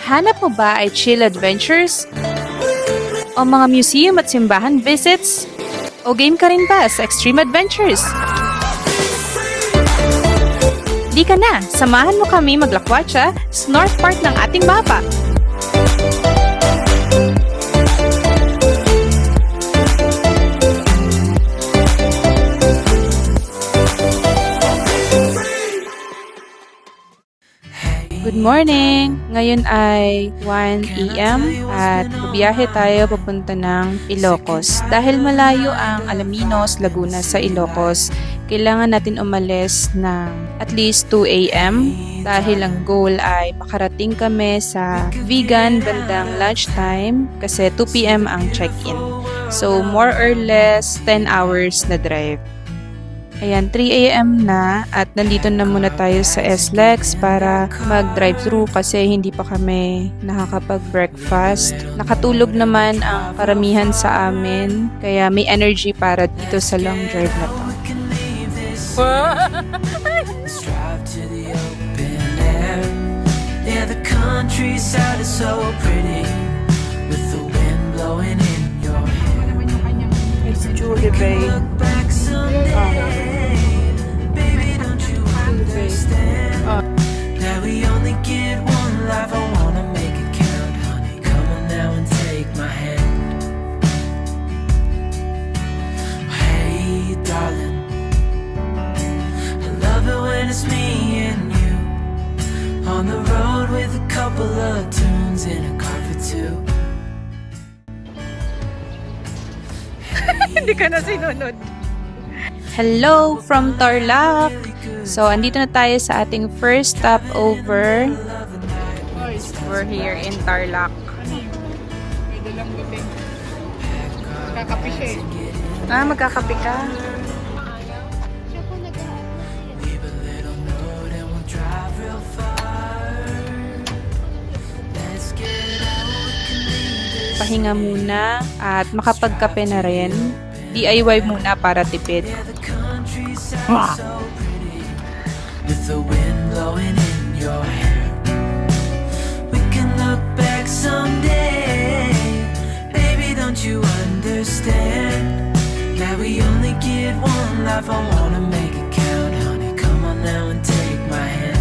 Hanap mo ba ay chill adventures? O mga museum at simbahan visits? O game ka rin ba sa extreme adventures? Di ka na, samahan mo kami maglakwatsa sa North Part ng ating mapa. Good morning! Ngayon ay 1 AM at biyahe tayo papunta ng Ilocos. Dahil malayo ang Alaminos, Laguna sa Ilocos, kailangan natin umalis ng at least 2 AM dahil ang goal ay makarating kami sa Vegan bandang lunchtime kasi 2 PM ang check-in. So more or less 10 hours na drive. Ayan, 3 AM na at nandito na muna tayo sa SLEX para mag-drive-thru kasi hindi pa kami nakakapag-breakfast. Nakatulog naman ang karamihan sa amin kaya may energy para dito sa long drive na to. Yeah, the countryside is so pretty with the wind blowing in your hair. It's Julie Bay. Look back someday, baby, don't you understand that we only get one life? I wanna make it count, honey. Come on now and take my hand. Hey, darling, I love it when it's me and you on the road with a couple of tunes in a car for two. Hindi ka na sinunod. Hello from Tarlac! So, andito na tayo sa ating first stopover. We're here in Tarlac. May dalang gabi. Magkakape siya eh. Ah, magkakape ka? Leave a little note and we'll drive real far. Let's get out, we can leave this. Pahinga muna at makapagkape na rin. DIY muna para tipid. Yeah, the countryside is so pretty with the wind blowing in your hair. We can look back someday, baby, don't you understand that we only get one life? I wanna make it count, honey. Come on now and take my hand.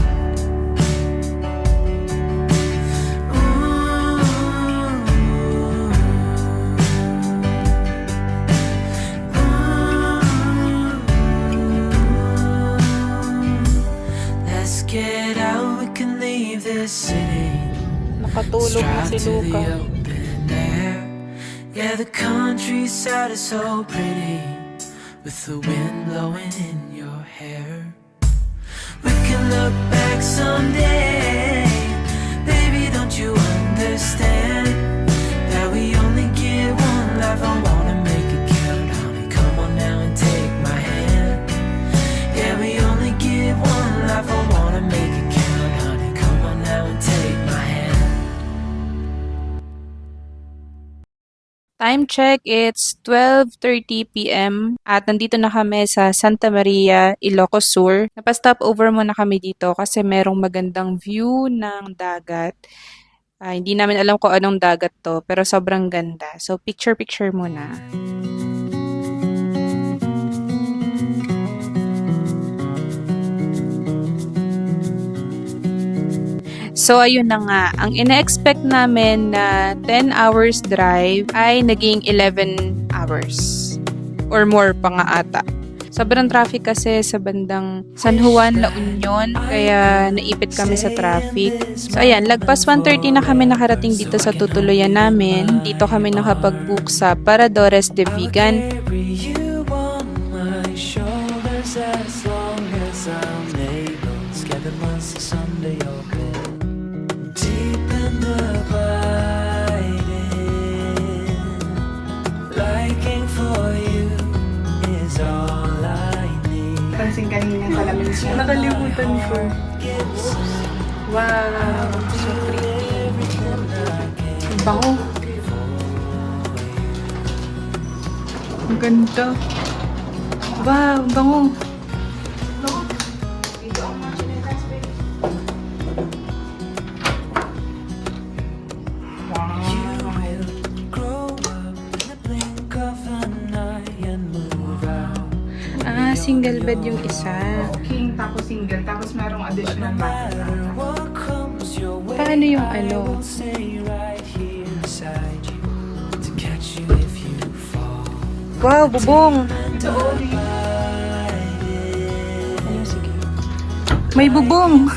Let's get out, we can leave this city. Nakatulog na si Drive to the Luca. open air. Yeah, the countryside is so pretty with the wind blowing in your hair. We can look back someday, baby, don't you understand that we only get one life? I wanna make it count, honey. Come on now and take my hand. Yeah, we only get one life. I wanna make it count, honey. Come on now and take my hand. Time check, it's 12:30 PM at nandito na kami sa Santa Maria, Ilocos Sur. Napastop over muna kami dito kasi merong magandang view ng dagat. Hindi namin alam kung anong dagat to pero sobrang ganda. So picture muna. So, ayun na nga. Ang ina-expect namin na 10 hours drive ay naging 11 hours. Or more pa nga ata. Sobrang traffic kasi sa bandang San Juan, La Union. Kaya naipit kami sa traffic. So, ayan. Lagpas 1:30 na kami nakarating dito sa tutuluyan namin. Dito kami nakapag-book sa Paradores de Vegan. Carry you on my shoulders as long as I'm able. Scared months someday you'll come. Deep in the biting, liking for you is all I need. Pansin kanina kalamin siya. Nakalimutan ko. Wow, so pretty. Ang bango. Ang ganda. Wow, ang bango. single bed yung isa. King, tapos single, tapos merong additional bathroom. What comes your way, Paano yung ano? I'll stay right here beside you to catch you if you fall. Wow, bubong! Ano, sige. May bubong!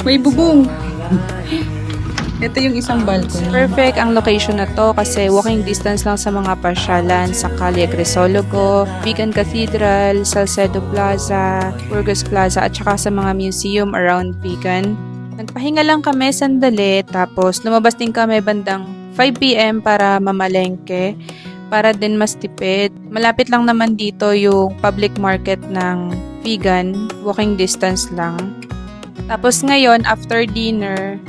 May bubong! Ito yung isang balcony. Perfect ang location na to kasi walking distance lang sa mga pasyalan sa Calle Crisologo, Vegan Cathedral, Salcedo Plaza, Burgos Plaza at saka sa mga museum around Vegan. Nagpahinga lang kami sandali tapos lumabas din kami bandang 5 p.m. para mamalengke para din mas tipid. Malapit lang naman dito yung public market ng Vegan, walking distance lang. Tapos ngayon, after dinner,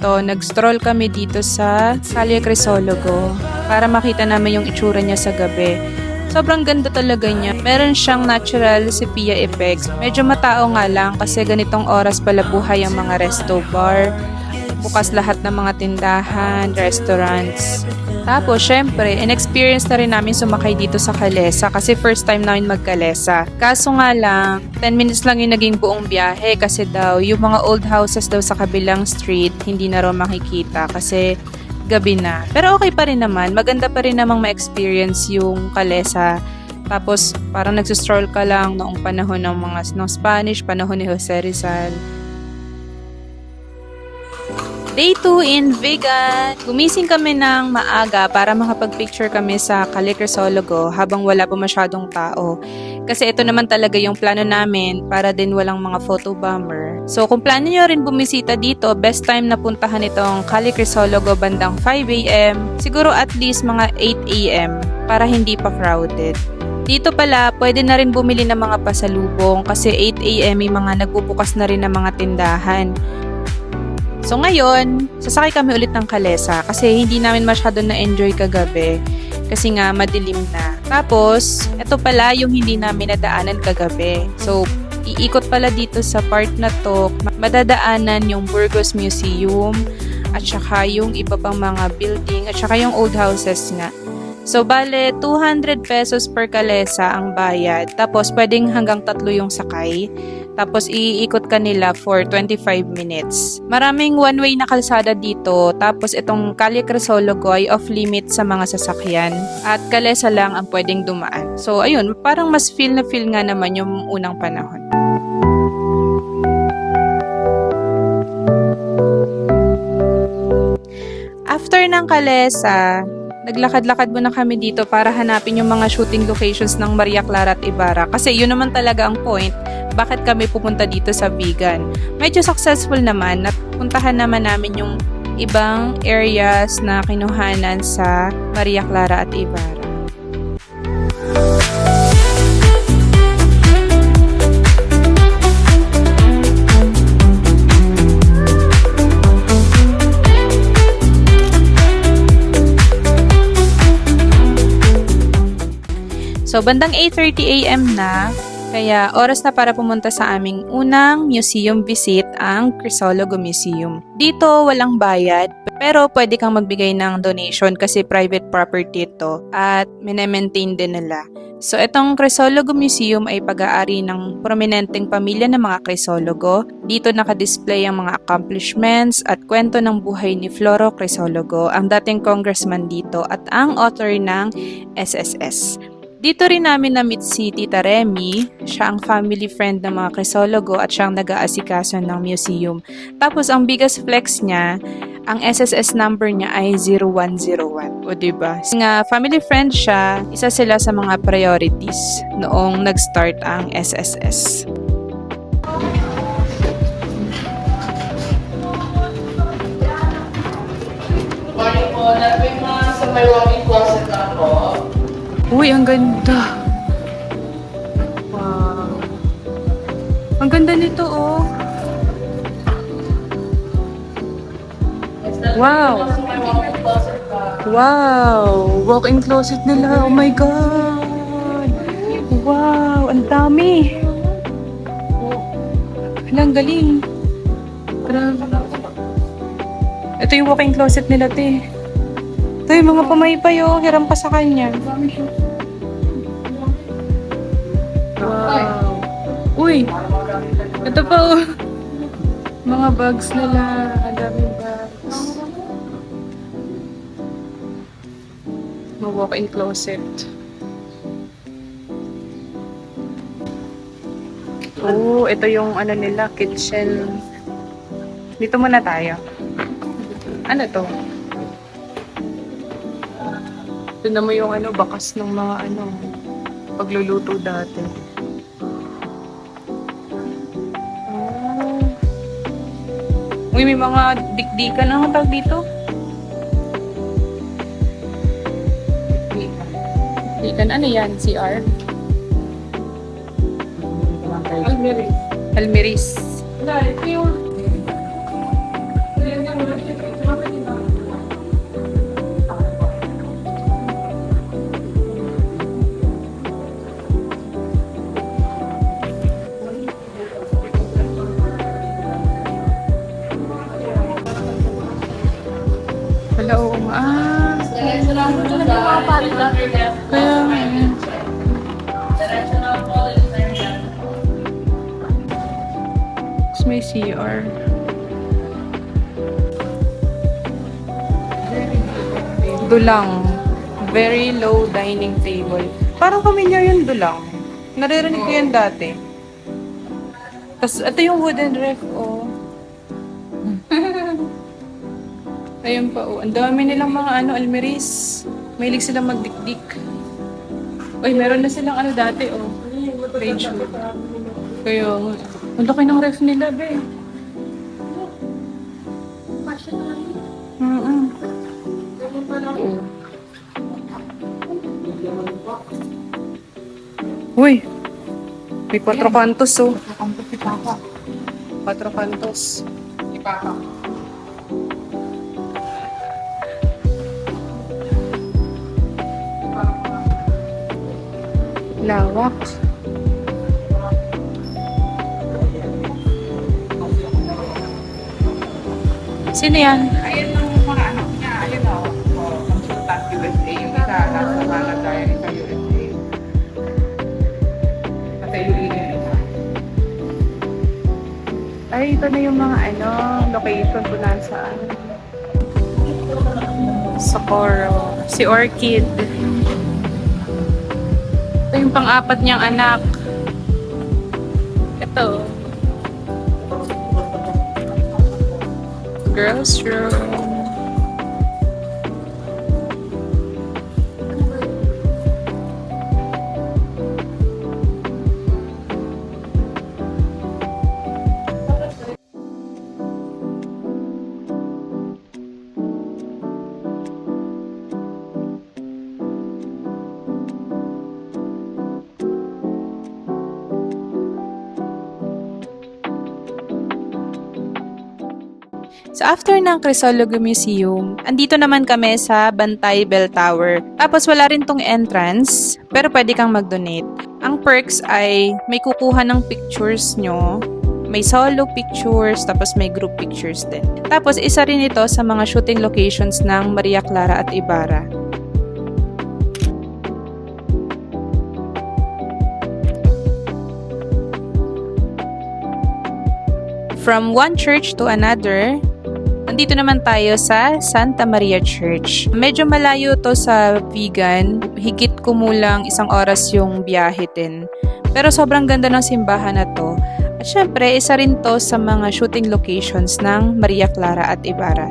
nag-stroll kami dito sa Calle Crisologo para makita namin yung itsura niya sa gabi. Sobrang ganda talaga niya. Meron siyang natural sepia effects. Medyo matao nga lang kasi ganitong oras pala buhay ang mga resto bar. Bukas lahat ng mga tindahan, restaurants. Tapos, syempre, in-experience na rin namin sumakay dito sa Calesa kasi first time namin mag-Calesa. Kaso nga lang, 10 minutes lang yung naging buong biyahe kasi daw, yung mga old houses daw sa kabilang street, hindi na raw makikita kasi gabi na. Pero okay pa rin naman, maganda pa rin namang ma-experience yung Calesa. Tapos, parang nagsistroll ka lang noong panahon ng Spanish, panahon ni Jose Rizal. Day 2 in Vegan. Gumising kami ng maaga para makapag-picture kami sa Calle Crisologo habang wala pa masyadong tao. Kasi ito naman talaga yung plano namin para din walang mga photo bomber. So kung plano nyo rin bumisita dito, best time na puntahan itong Calle Crisologo bandang 5 a.m. Siguro at least mga 8 a.m. para hindi pa crowded. Dito pala, pwede na rin bumili ng mga pasalubong kasi 8 a.m. may mga nagbubukas na rin ng mga tindahan. So ngayon, sasakay kami ulit ng Calesa kasi hindi namin masyado na-enjoy kagabi kasi nga madilim na. Tapos, ito pala yung hindi namin nadaanan kagabi. So, iikot pala dito sa part na to, madadaanan yung Burgos Museum at saka yung iba pang mga building at saka yung old houses nga. So, bale, 200 pesos per Calesa ang bayad. Tapos, pwedeng hanggang 3 yung sakay. Tapos, iikot ka nila for 25 minutes. Maraming one-way na kalsada dito. Tapos, itong Calle Crisologo ay off-limit sa mga sasakyan. At Calesa lang ang pwedeng dumaan. So, ayun, parang mas feel na feel nga naman yung unang panahon. After ng Calesa, naglakad-lakad muna kami dito para hanapin yung mga shooting locations ng Maria Clara at Ibarra. Kasi yun naman talaga ang point, bakit kami pupunta dito sa Vegan. Medyo successful naman, napuntahan naman namin yung ibang areas na kinuhanan sa Maria Clara at Ibarra. So, bandang 8:30 a.m. na, kaya oras na para pumunta sa aming unang museum visit, ang Crisologo Museum. Dito, walang bayad, pero pwede kang magbigay ng donation kasi private property ito at minemaintain din nila. So, itong Crisologo Museum ay pag-aari ng prominenteng pamilya ng mga Crisologo. Dito nakadisplay ang mga accomplishments at kwento ng buhay ni Floro Crisologo, ang dating congressman dito at ang author ng SSS. Dito rin namin na-meet si Tita Remy, siya ang family friend ng mga Crisologo at siyang nag-aasikaso ng museum. Tapos ang biggest flex niya, ang SSS number niya ay 0101. O diba? Nga family friend siya, isa sila sa mga priorities noong nag-start ang SSS. Morning po, nabing mga sa may walking closet na po. Uy, ang ganda! Wow! Ang ganda nito, oh! Wow! Wow! Walk-in closet nila. Oh my God! Wow! Ang dami! Ang galing! Grabe. Ito yung walk-in closet nila, te. Ito yung mga pamaypay, oh. Hiram pa sa kanya. Wow! Uy! Ito pa oh! Mga bags nila. Ang daming bags. Mga walk-in closet. Oh, ito yung ano nila, kitchen. Dito muna tayo. Ano to? Ito mo yung ano, bakas ng mga ano, pagluluto dati. Oh. Uy, may mga dikdikan. Ano tawag dito? Dikdikan. Ano yan? CR? Almeris. Almeris. Hello. Ah. Diretso lang po sa Kaya nga. Diretso lang po ulit sa inyo. Tapos may CR. Dulang. Very low dining table. Parang familiar yung dulang. Naririnig ko yan dati. Tapos ito yung wooden ref, oh. Ayun pa, oh. Ang dami nilang mga ano, almeris. Mahilig silang magdikdik. Uy, meron na silang ano dati, oh. Range hood. Kaya nga. Ang laki ng ref nila, be. Mm-mm. Oo. Uy! May 4 kantos, oh. 4 kantos. Lawak. Sino yan? Ayan ang mga anak niya. Ayan o. Consultant USA. Yung isa nasa Canada. Yung isa USA. Nasa UAE yung isa. Ay, ito na yung mga ano, location kung nasaan. Socorro. Si Orchid. Ito yung pang-apat niyang anak. Ito. Girls' room. So after ng Crisologo Museum, andito naman kami sa Bantay Bell Tower. Tapos wala rin tong entrance, pero pwede kang mag-donate. Ang perks ay may kukuha ng pictures nyo, may solo pictures, tapos may group pictures din. Tapos isa rin ito sa mga shooting locations ng Maria Clara at Ibarra. From one church to another, nandito naman tayo sa Santa Maria Church. Medyo malayo to sa Vigan. Higit kumulang 1 oras yung biyahe din. Pero sobrang ganda ng simbahan na to. At syempre, isa rin to sa mga shooting locations ng Maria Clara at Ibarra.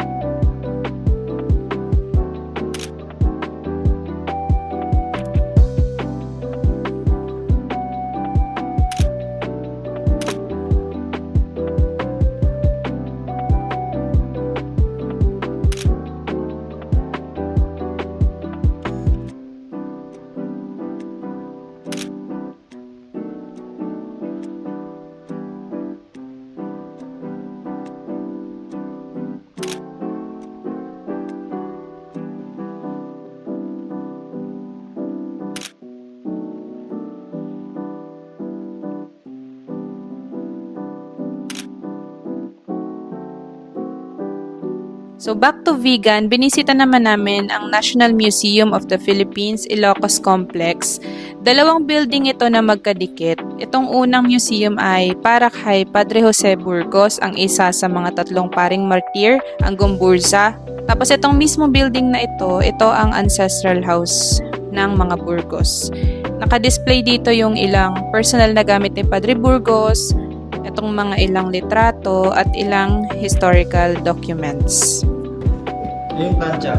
So back to Vigan, binisita naman namin ang National Museum of the Philippines, Ilocos Complex. 2 building ito na magkadikit. Itong unang museum ay para kay Padre Jose Burgos, ang isa sa mga tatlong paring martir, ang Gomburza. Tapos itong mismo building na ito ang ancestral house ng mga Burgos. Naka-display dito yung ilang personal na gamit ni Padre Burgos, itong mga ilang litrato at ilang historical documents. Yung plancha.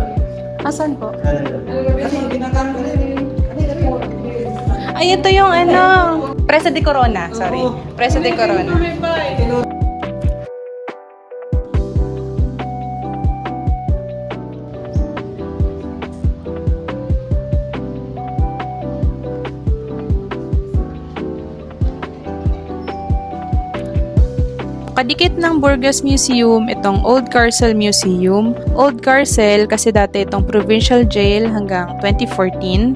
Asan po? Kasi ginagamit ko rin. Ay, ito yung Presa de Corona. Sorry. Presa de Corona. Kadikit ng Burgos Museum, itong Old Carcel Museum. Old Carcel kasi dati itong provincial jail hanggang 2014.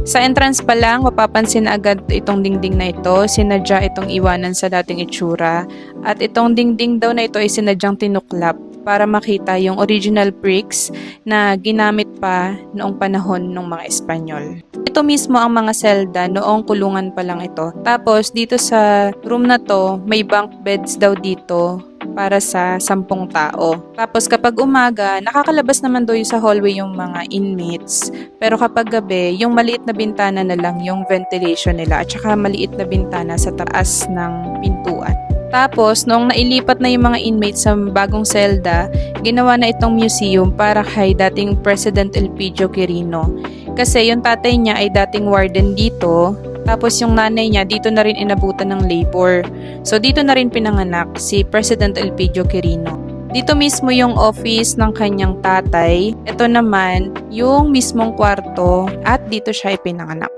Sa entrance pa lang, mapapansin agad itong dingding na ito. Sinadya itong iwanan sa dating itsura. At itong dingding daw na ito ay sinadyang tinuklap para makita yung original bricks na ginamit pa noong panahon ng mga Espanyol. Ito mismo ang mga selda noong kulungan pa lang ito. Tapos dito sa room na to, may bunk beds daw dito para sa 10 tao. Tapos kapag umaga, nakakalabas naman doon sa hallway yung mga inmates. Pero kapag gabi, yung maliit na bintana na lang yung ventilation nila at saka maliit na bintana sa taas ng pintuan. Tapos, noong nailipat na yung mga inmates sa bagong selda, ginawa na itong museum para kay dating President Elpidio Quirino. Kasi yung tatay niya ay dating warden dito, tapos yung nanay niya dito na rin inabutan ng labor. So dito na rin pinanganak si President Elpidio Quirino. Dito mismo yung office ng kanyang tatay. Ito naman yung mismong kwarto at dito siya ipinanganak.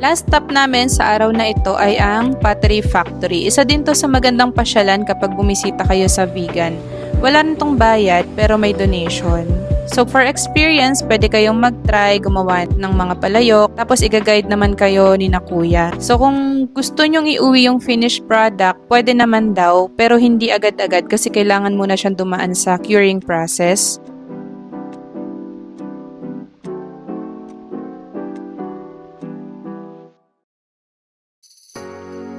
Last stop namin sa araw na ito ay ang Pottery Factory. Isa din to sa magandang pasyalan kapag bumisita kayo sa vegan. Wala nitong bayad pero may donation. So for experience, pwede kayong mag-try gumawa ng mga palayok tapos i-guide naman kayo ni na kuya. So kung gusto nyong iuwi yung finished product, pwede naman daw pero hindi agad-agad kasi kailangan muna siyang dumaan sa curing process.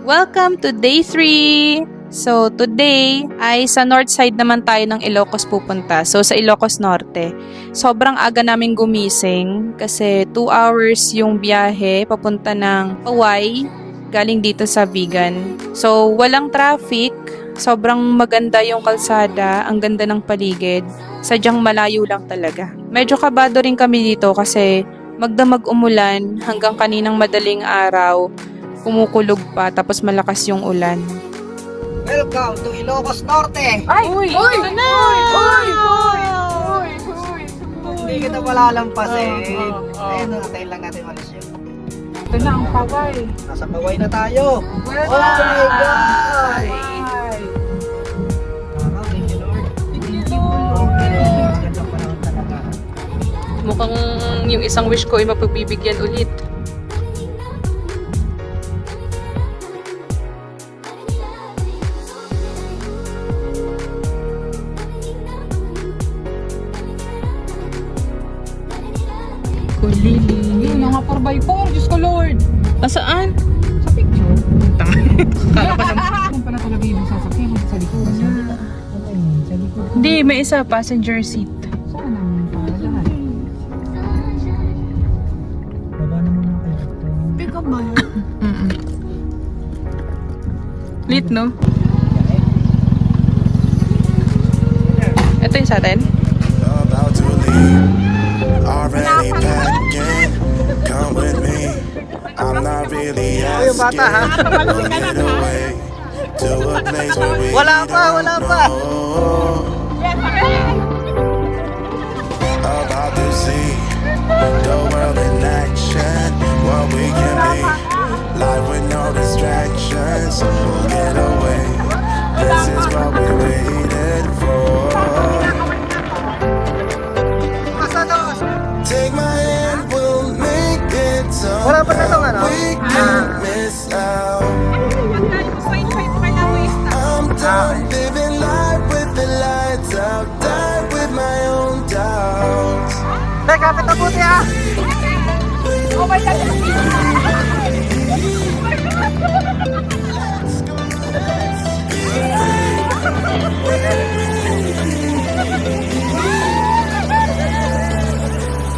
Welcome to day 3! So, today ay sa north side naman tayo ng Ilocos pupunta. So, sa Ilocos Norte. Sobrang aga namin gumising kasi 2 hours yung biyahe papunta ng Hawaii galing dito sa Vigan. So, walang traffic. Sobrang maganda yung kalsada. Ang ganda ng paligid. Sadyang malayo lang talaga. Medyo kabado rin kami dito kasi magdamag umulan hanggang kaninang madaling araw. Kumukulog pa, tapos malakas yung ulan. Welcome to Ilocos Norte! Ay! Uy! Ito na! Hindi kita palalampasin. Ayun, natin lang natin malis yun. Ito na ang paway. Nasa Hawaii na tayo. Well, Oh my God! Ay. Thank you, Lord. Thank you, Lord. Ganda pa naman talaga. Mukhang yung isang wish ko ay mapapibigyan ulit. Kulili. Yun, mga 4x4. Diyos ko, Lord. Saan? Sa picture. Kung pala talaga yung sasakyan sa likod. Sa likod. Hindi, may isa, passenger seat. Saan ang para lahat? Baba naman ako ito. Pick up ba yun? Lit, no? Ito yung sa atin? About to leave, already packing. Come with me. I'm not really Yung bata, ha? asking. We'll get away to a place where we Wala pa, wala don't pa. know. About to see the world in action. What we can be, life with no distractions. We'll get away. This is what we waited for. Take my hand, we'll make it Wala pa na itong ano? we can't miss out. I'm done living life with the lights out. kapit na buti ha. Oh my God!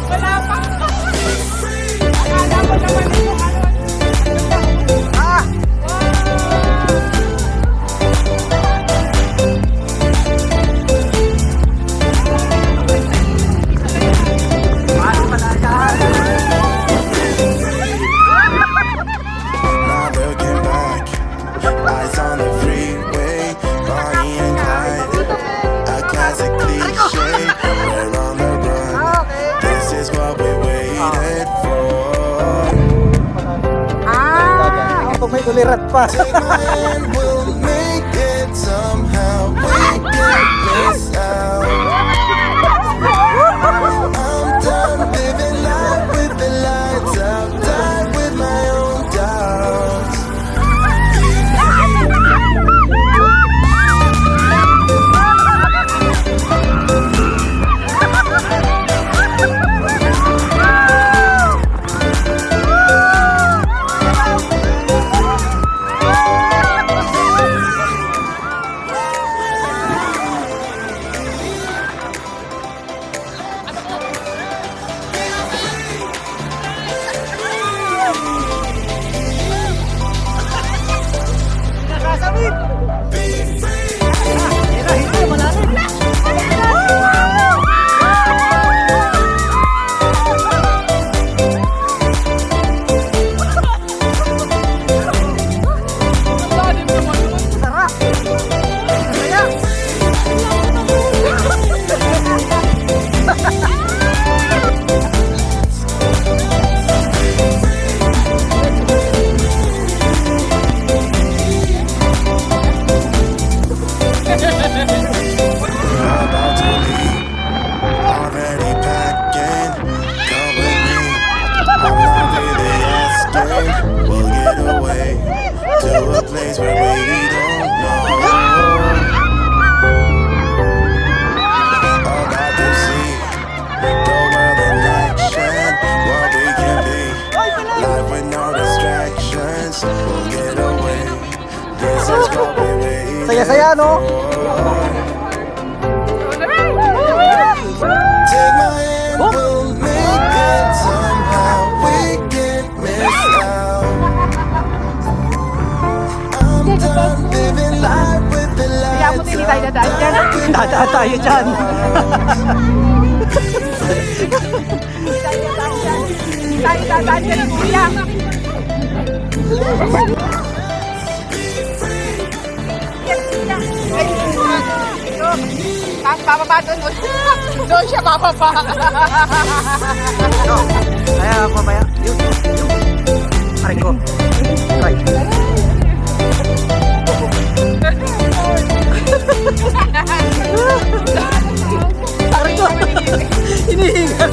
Wala pa! Akala ko naman yung ano. Ah! Now looking back, eyes on the freeway, Bonnie and Clyde, a classic cliche. We're on the run. This is what we waited for. Pag may ulirat pa. Take my hand, we'll make it somehow. We can't miss out. I'm done living life with the lights out, died with my own doubts. Nasasabit. Hindi, malalim. Sarap. Kaya. About to leave, already packing. Come with me, I'm not really asking. We'll get away to a place where we don't know. About to see the world in action, what we can be. Life with no distractions, we'll get away. This is what we waited Saya-saya, no? Take my hand, we'll make it somehow. We can't miss out. I'm done living life with the Kaya mo lights hindi tayo out. dadaan dyan. Dadaan tayo dyan. Hindi tayo dadaan dyan, kuya. Yes, kuya. Tapos bababa doon. Doon siya bababa. Kaya mamaya. Yun. Aray ko. Aray. Aray ko. Hinihingal.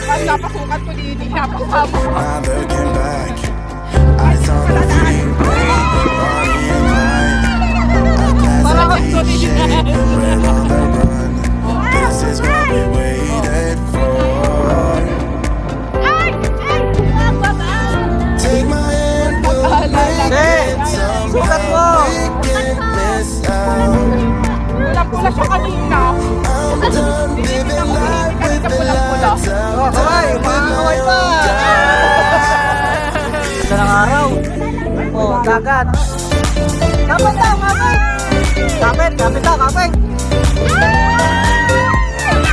Pag napasukat ko, hindi napasama. Now looking back, eyes on the freeway, Bonnie and Clyde, a classic cliche. We're on the run. This is what we waited for. Take my hand, we'll make it Sukat mo. somehow. We can't miss out. Pulang-pula siya kanina. I'm done living life with the lights Oh, out. kaway. Makakaway pa. Ganda ng araw. Oh, dagat. Kapit daw, kapit. Kapit, kapit daw, kapit.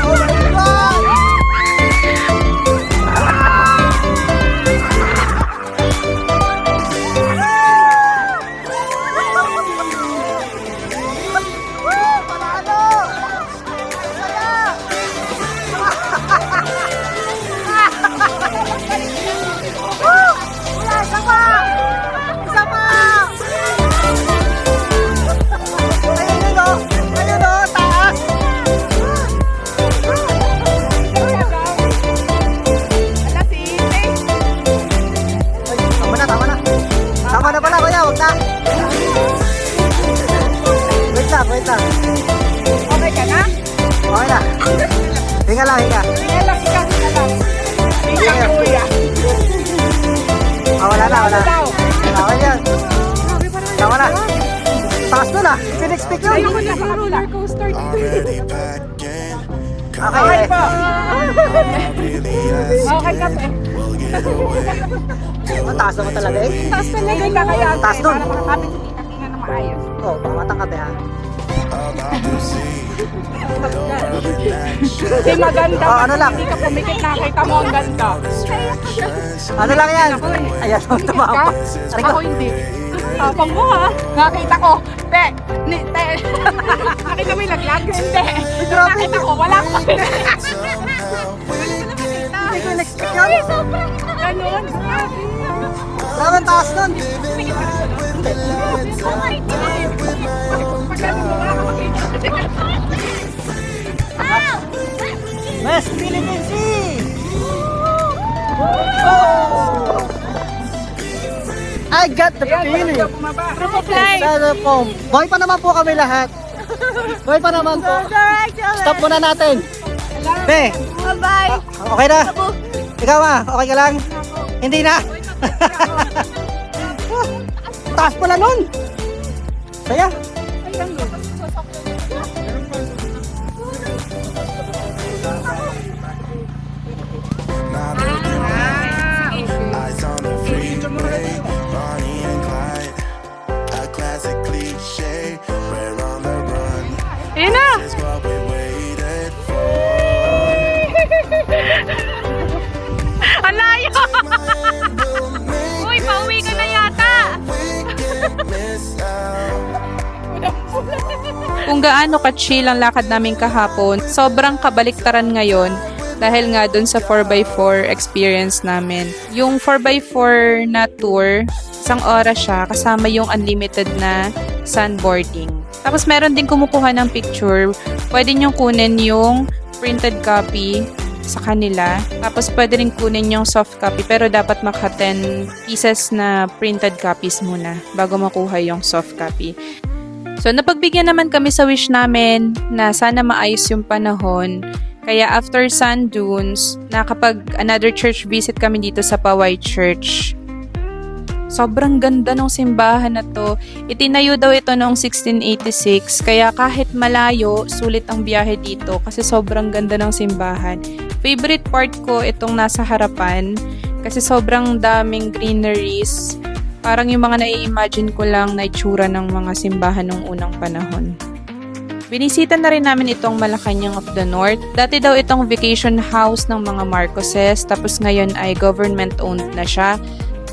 Oh my God. Panalo! Wala, isa pa! Isa pa! Ayun yun o! Ayun o! Taas! na. Okay yan. Tama na. Taas nun ah. Pinexpect yun. Ayoko na sa roller coaster. Already packing. Okay. Really ask. Okay ka pa. We'll get away. Ang taas naman talaga eh. Taas talaga yung kakayaan. Taas nun. Para makakapit si Tita Tina na maayos. Oo, baka matangkad eh ha. About to see the world in action. Hindi maganda. Oh, ano lang? Hindi ka pumikit, nakita mo ang ganda. Distractions. Ano lang yan? Ayan, tumama. Aray ko. Ako hindi. Tapang mo ha. Nakita ko. Te. Nakita mo yung laglag? Hindi. Grabe. Nakita ko. Wala ko. Somehow Hindi ko in-expect yun. Ganon. Grabe ang taas nun. West Philippine Sea! Oh! I got the feeling. Sana po. Boy pa naman po kami lahat. Boy pa naman po. Stop muna natin. Be. Bye-bye. Okay na? Ikaw okay ka lang? Hindi na. Taas pala nun. Saya. Now looking back, eyes on the freeway, Bonnie and Clyde, a classic cliche. We're on the run. Ayun na. This is what we waited for. Ang layo! Uy, pauwi ka na yata! We can't miss out. Kung gaano ka-chill ang lakad namin kahapon, sobrang kabaliktaran ngayon dahil nga dun sa 4x4 experience namin. Yung 4x4 na tour, 1 oras siya kasama yung unlimited na sandboarding. Tapos meron din kumukuha ng picture. Pwede nyo kunin yung printed copy sa kanila. Tapos pwede rin kunin yung soft copy pero dapat maka 10 pieces na printed copies muna bago makuha yung soft copy. So, napagbigyan naman kami sa wish namin na sana maayos yung panahon. Kaya after Sand Dunes, nakapag another church visit kami dito sa Poway Church. Sobrang ganda ng simbahan na to. Itinayo daw ito noong 1686. Kaya kahit malayo, sulit ang biyahe dito kasi sobrang ganda ng simbahan. Favorite part ko itong nasa harapan kasi sobrang daming greeneries. Parang yung mga nai-imagine ko lang na itsura ng mga simbahan nung unang panahon. Binisita na rin namin itong Malacanang of the North. Dati daw itong vacation house ng mga Marcoses, tapos ngayon ay government-owned na siya,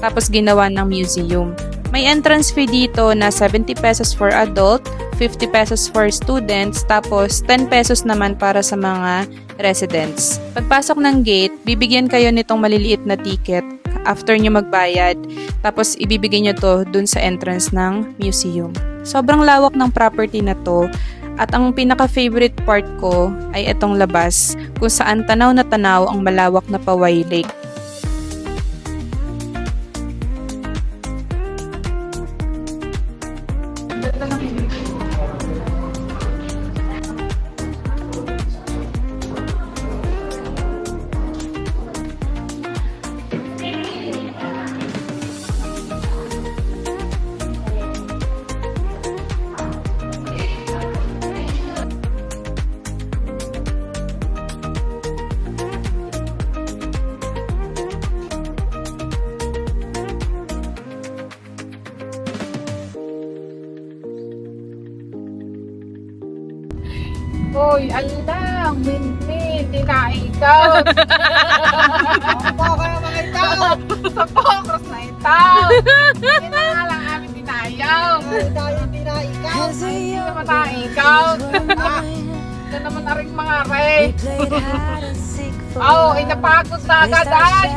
tapos ginawa ng museum. May entrance fee dito na 70 pesos for adult, 50 pesos for students, tapos 10 pesos naman para sa mga residents. Pagpasok ng gate, bibigyan kayo nitong maliliit na ticket after nyo magbayad, tapos ibibigay nyo to dun sa entrance ng museum. Sobrang lawak ng property na to, at ang pinaka-favorite part ko ay itong labas, kung saan tanaw na tanaw ang malawak na Poway Lake. Hoy, alang, mintin, ikaw. Baka mga itaw. Sa focus na itaw. Hindi na nga lang amin dinayaw. Tayo hindi na ikaw. Hindi naman tayo ikaw. Ito naman na rin mga re. Oo, inapagod na agad ay.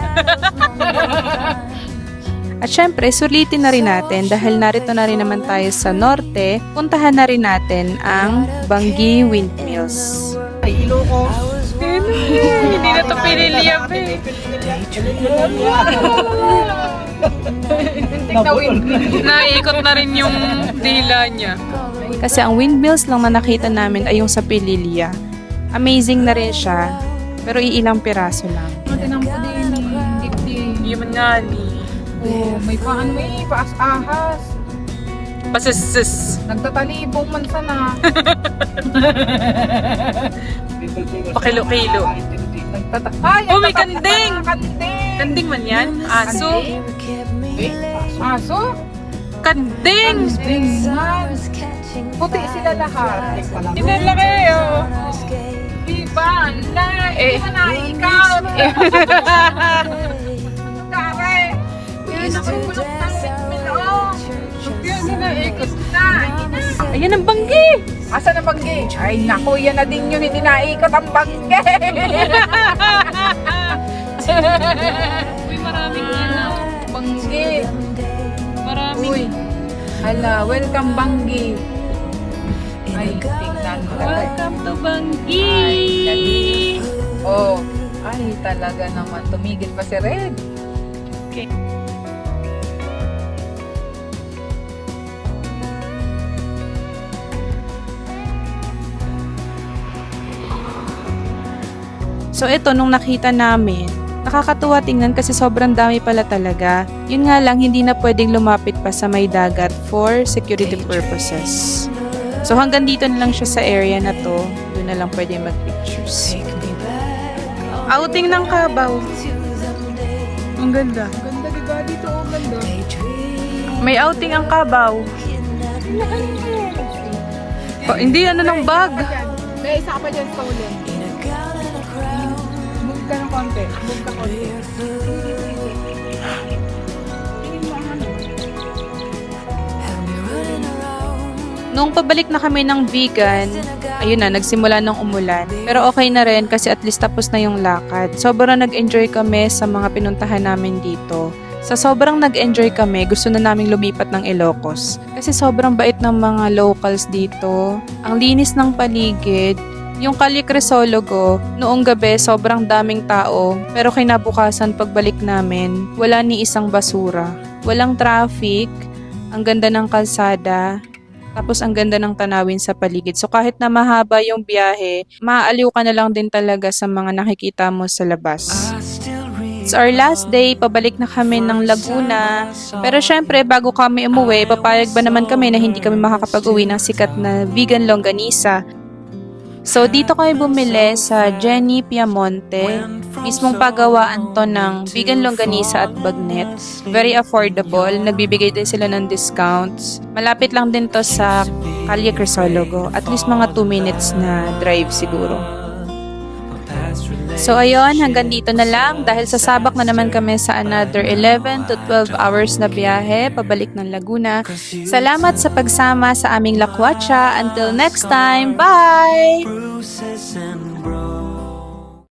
At syempre, sulitin na rin natin dahil narito na rin naman tayo sa norte, puntahan na rin natin ang Bangi Windmills. Ay, Ilocos. Hindi na to piniliyap eh. Naikot na rin yung dila niya. Kasi ang windmills lang na nakita namin ay yung sa Pililya. Amazing na rin siya, pero iilang piraso lang. Tinampo din eh. Hindi man nga ni. Oh, may paano paas-ahas. Pasis. Nagtatalibong man sana. Pakilo-kilo. Ay, Oh, may nagtatabi kanding! pa, kanding! Kanding man yan? Aso? Eh, aso? Kanding! Kanding man. Puti sila lahat. Inalaki, oh. Diba? Hindi ka na ikaw. Kare. Yan ako yung bulok ng minoo. Yan sinaikot na. Ayan ang banggi! Asa na bangge? Ay naku, yan na din yun. Hindi naikot ang bangge. Uy, maraming ano. Bangge. Maraming. Uy. Hala, welcome bangge. Ay, tingnan mo talaga. Welcome to Banggi! Ay, dali. Oh, ay talaga naman. Tumigil pa si Red. Okay. So ito, nung nakita namin, nakakatuwa tingnan kasi sobrang dami pala talaga. Yun nga lang, hindi na pwedeng lumapit pa sa may dagat for security purposes. So hanggang dito na lang siya sa area na to. Doon na lang pwede mag-pictures. Outing ng Kabaw. Ang ganda. Ganda diba? Dito, oh, ganda. May outing ang Kabaw. Hindi ano ng bag. May isa ka pa dyan sa ulit. Move ka ng konti. Move ka konti. Nung pabalik na kami ng vegan, ayun na, nagsimula ng umulan. Pero okay na rin kasi at least tapos na yung lakad. Sobrang nag-enjoy kami sa mga pinuntahan namin dito. Sa sobrang nag-enjoy kami, gusto na naming lumipat ng Ilocos. Kasi sobrang bait ng mga locals dito. Ang linis ng paligid. Yung Calle Crisologo, noong gabi sobrang daming tao. Pero kinabukasan pagbalik namin, wala ni isang basura. Walang traffic. Ang ganda ng kalsada. Tapos ang ganda ng tanawin sa paligid. So kahit na mahaba yung biyahe, maaaliw ka na lang din talaga sa mga nakikita mo sa labas. It's our last day, pabalik na kami ng Laguna. Pero syempre, bago kami umuwi, papayag ba naman kami na hindi kami makakapag-uwi ng sikat na vegan longganisa. So dito kami bumili sa Jenny Piamonte. Mismong pagawaan to ng vegan longganisa at bagnet. Very affordable. Nagbibigay din sila ng discounts. Malapit lang din to sa Calle Crisologo. At least mga 2 minutes na drive siguro. So ayun, hanggang dito na lang dahil sasabak na naman kami sa another 11 to 12 hours na biyahe pabalik ng Laguna. Salamat sa pagsama sa aming lakwatsa. Until next time, bye! Bruises and